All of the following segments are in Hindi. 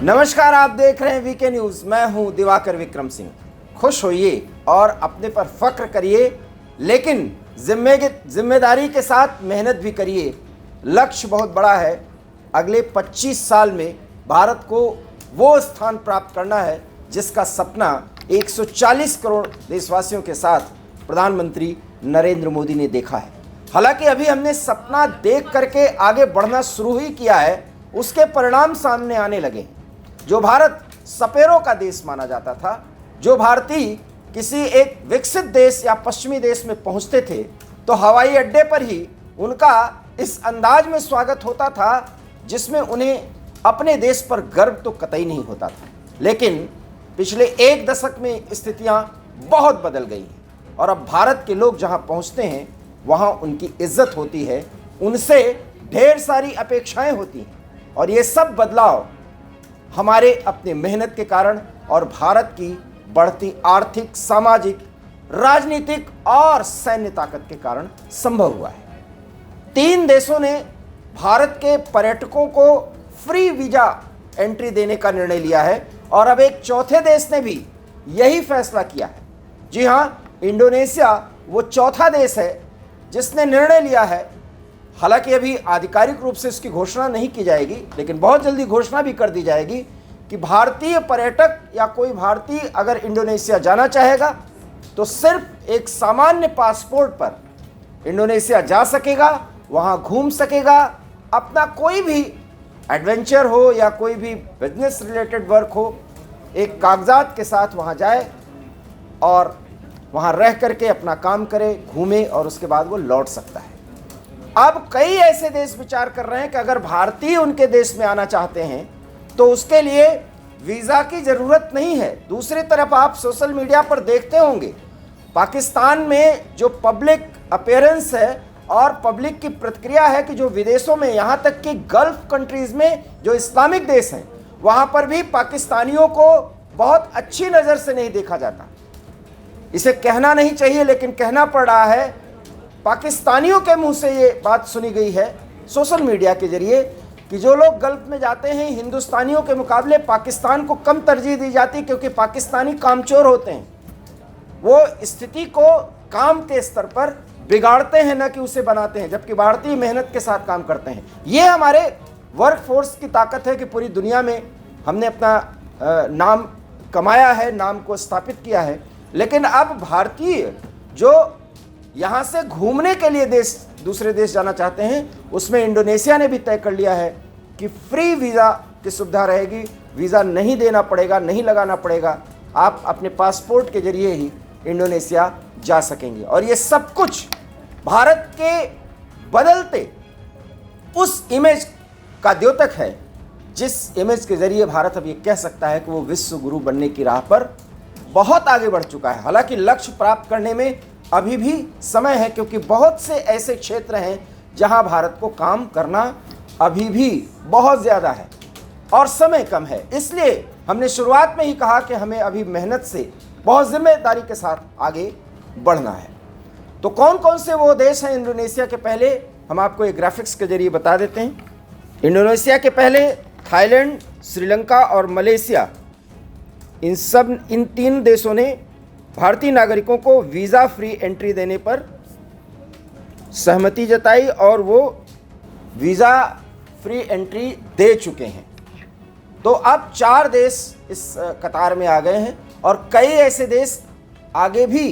नमस्कार, आप देख रहे हैं वीके न्यूज। मैं हूं दिवाकर विक्रम सिंह। खुश होइए और अपने पर फख्र करिए, लेकिन जिम्मेदारी के साथ मेहनत भी करिए। लक्ष्य बहुत बड़ा है। अगले 25 साल में भारत को वो स्थान प्राप्त करना है जिसका सपना 140 करोड़ देशवासियों के साथ प्रधानमंत्री नरेंद्र मोदी ने देखा है। हालांकि अभी हमने सपना देख करके आगे बढ़ना शुरू ही किया है, उसके परिणाम सामने आने लगे। जो भारत सपेरों का देश माना जाता था, जो भारतीय किसी एक विकसित देश या पश्चिमी देश में पहुंचते थे तो हवाई अड्डे पर ही उनका इस अंदाज में स्वागत होता था जिसमें उन्हें अपने देश पर गर्व तो कतई नहीं होता था। लेकिन पिछले एक दशक में स्थितियां बहुत बदल गई हैं और अब भारत के लोग जहां पहुंचते हैं वहां उनकी इज्जत होती है, उनसे ढेर सारी अपेक्षाएं होती हैं। और ये सब बदलाव हमारे अपने मेहनत के कारण और भारत की बढ़ती आर्थिक, सामाजिक, राजनीतिक और सैन्य ताकत के कारण संभव हुआ है। 3 देशों ने भारत के पर्यटकों को फ्री वीजा एंट्री देने का निर्णय लिया है और अब एक चौथे देश ने भी यही फैसला किया है। जी हाँ, इंडोनेशिया वो चौथा देश है जिसने निर्णय लिया है। हालांकि अभी आधिकारिक रूप से इसकी घोषणा नहीं की जाएगी, लेकिन बहुत जल्दी घोषणा भी कर दी जाएगी कि भारतीय पर्यटक या कोई भारतीय अगर इंडोनेशिया जाना चाहेगा तो सिर्फ एक सामान्य पासपोर्ट पर इंडोनेशिया जा सकेगा, वहां घूम सकेगा, अपना कोई भी एडवेंचर हो या कोई भी बिजनेस रिलेटेड वर्क हो, एक कागजात के साथ वहां जाए और वहां रह करके अपना काम करे, घूमे और उसके बाद वो लौट सकता है। अब कई ऐसे देश विचार कर रहे हैं कि अगर भारतीय उनके देश में आना चाहते हैं तो उसके लिए वीज़ा की ज़रूरत नहीं है। दूसरी तरफ आप सोशल मीडिया पर देखते होंगे पाकिस्तान में जो पब्लिक अपीयरेंस है और पब्लिक की प्रतिक्रिया है कि जो विदेशों में, यहाँ तक कि गल्फ कंट्रीज़ में जो इस्लामिक देश हैं वहाँ पर भी पाकिस्तानियों को बहुत अच्छी नज़र से नहीं देखा जाता। इसे कहना नहीं चाहिए लेकिन कहना पड़ रहा है। पाकिस्तानियों के मुंह से ये बात सुनी गई है सोशल मीडिया के जरिए कि जो लोग गल्फ में जाते हैं हिंदुस्तानियों के मुकाबले पाकिस्तान को कम तरजीह दी जाती क्योंकि पाकिस्तानी कामचोर होते हैं। वो स्थिति को काम के स्तर पर बिगाड़ते हैं, न कि उसे बनाते हैं, जबकि भारतीय मेहनत के साथ काम करते हैं। ये हमारे वर्क फोर्स की ताकत है कि पूरी दुनिया में हमने अपना नाम कमाया है, नाम को स्थापित किया है। लेकिन अब भारतीय जो यहाँ से घूमने के लिए दूसरे देश जाना चाहते हैं, उसमें इंडोनेशिया ने भी तय कर लिया है कि फ्री वीज़ा की सुविधा रहेगी। वीज़ा नहीं देना पड़ेगा, नहीं लगाना पड़ेगा, आप अपने पासपोर्ट के जरिए ही इंडोनेशिया जा सकेंगे। और ये सब कुछ भारत के बदलते उस इमेज का द्योतक है जिस इमेज के जरिए भारत अब ये कह सकता है कि वो विश्व गुरु बनने की राह पर बहुत आगे बढ़ चुका है। हालांकि लक्ष्य प्राप्त करने में अभी भी समय है, क्योंकि बहुत से ऐसे क्षेत्र हैं जहां भारत को काम करना अभी भी बहुत ज़्यादा है और समय कम है। इसलिए हमने शुरुआत में ही कहा कि हमें अभी मेहनत से बहुत जिम्मेदारी के साथ आगे बढ़ना है। तो कौन कौन से वो देश हैं इंडोनेशिया के? पहले हम आपको एक ग्राफिक्स के जरिए बता देते हैं। इंडोनेशिया के पहले थाईलैंड, श्रीलंका और मलेशिया, इन 3 देशों ने भारतीय नागरिकों को वीज़ा फ्री एंट्री देने पर सहमति जताई और वो वीज़ा फ्री एंट्री दे चुके हैं। तो अब 4 देश इस कतार में आ गए हैं और कई ऐसे देश आगे भी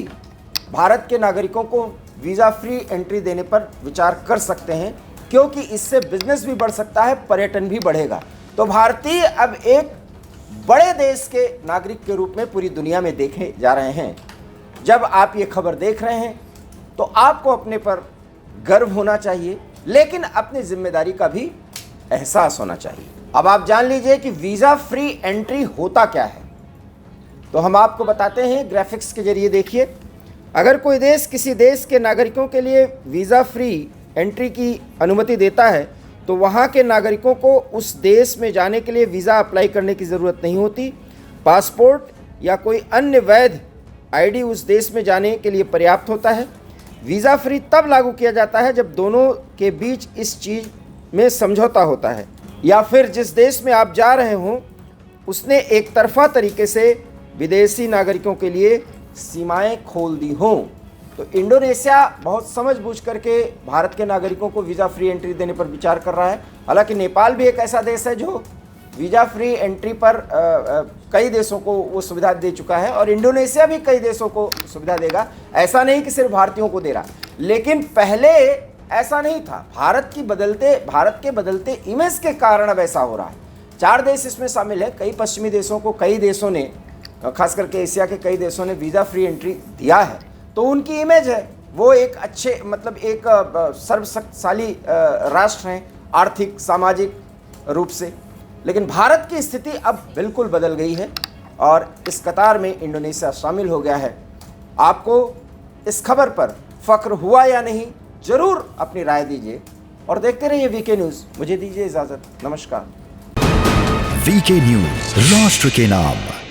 भारत के नागरिकों को वीज़ा फ्री एंट्री देने पर विचार कर सकते हैं, क्योंकि इससे बिजनेस भी बढ़ सकता है, पर्यटन भी बढ़ेगा। तो भारतीय अब एक बड़े देश के नागरिक के रूप में पूरी दुनिया में देखे जा रहे हैं। जब आप ये खबर देख रहे हैं तो आपको अपने पर गर्व होना चाहिए, लेकिन अपनी जिम्मेदारी का भी एहसास होना चाहिए। अब आप जान लीजिए कि वीज़ा फ्री एंट्री होता क्या है। तो हम आपको बताते हैं ग्राफिक्स के जरिए। देखिए, अगर कोई देश किसी देश के नागरिकों के लिए वीज़ा फ्री एंट्री की अनुमति देता है तो वहाँ के नागरिकों को उस देश में जाने के लिए वीज़ा अप्लाई करने की ज़रूरत नहीं होती। पासपोर्ट या कोई अन्य वैध आईडी उस देश में जाने के लिए पर्याप्त होता है। वीज़ा फ्री तब लागू किया जाता है जब दोनों के बीच इस चीज़ में समझौता होता है, या फिर जिस देश में आप जा रहे हों उसने एक तरफा तरीके से विदेशी नागरिकों के लिए सीमाएं खोल दी हों। तो इंडोनेशिया बहुत समझबूझ करके भारत के नागरिकों को वीज़ा फ्री एंट्री देने पर विचार कर रहा है। हालांकि नेपाल भी एक ऐसा देश है जो वीज़ा फ्री एंट्री पर कई देशों को वो सुविधा दे चुका है, और इंडोनेशिया भी कई देशों को सुविधा देगा। ऐसा नहीं कि सिर्फ भारतीयों को दे रहा, लेकिन पहले ऐसा नहीं था। भारत के बदलते इमेज के कारण अब ऐसा हो रहा है। 4 देश इसमें शामिल है। कई पश्चिमी देशों को कई देशों ने, खास करके एशिया के कई देशों ने वीज़ा फ्री एंट्री दिया है। तो उनकी इमेज है, वो एक अच्छे मतलब एक सर्वशक्तिशाली राष्ट्र हैं आर्थिक सामाजिक रूप से। लेकिन भारत की स्थिति अब बिल्कुल बदल गई है और इस कतार में इंडोनेशिया शामिल हो गया है। आपको इस खबर पर फक्र हुआ या नहीं, जरूर अपनी राय दीजिए और देखते रहिए वीके न्यूज़। मुझे दीजिए इजाज़त, नमस्कार। वीके न्यूज़, राष्ट्र के नाम।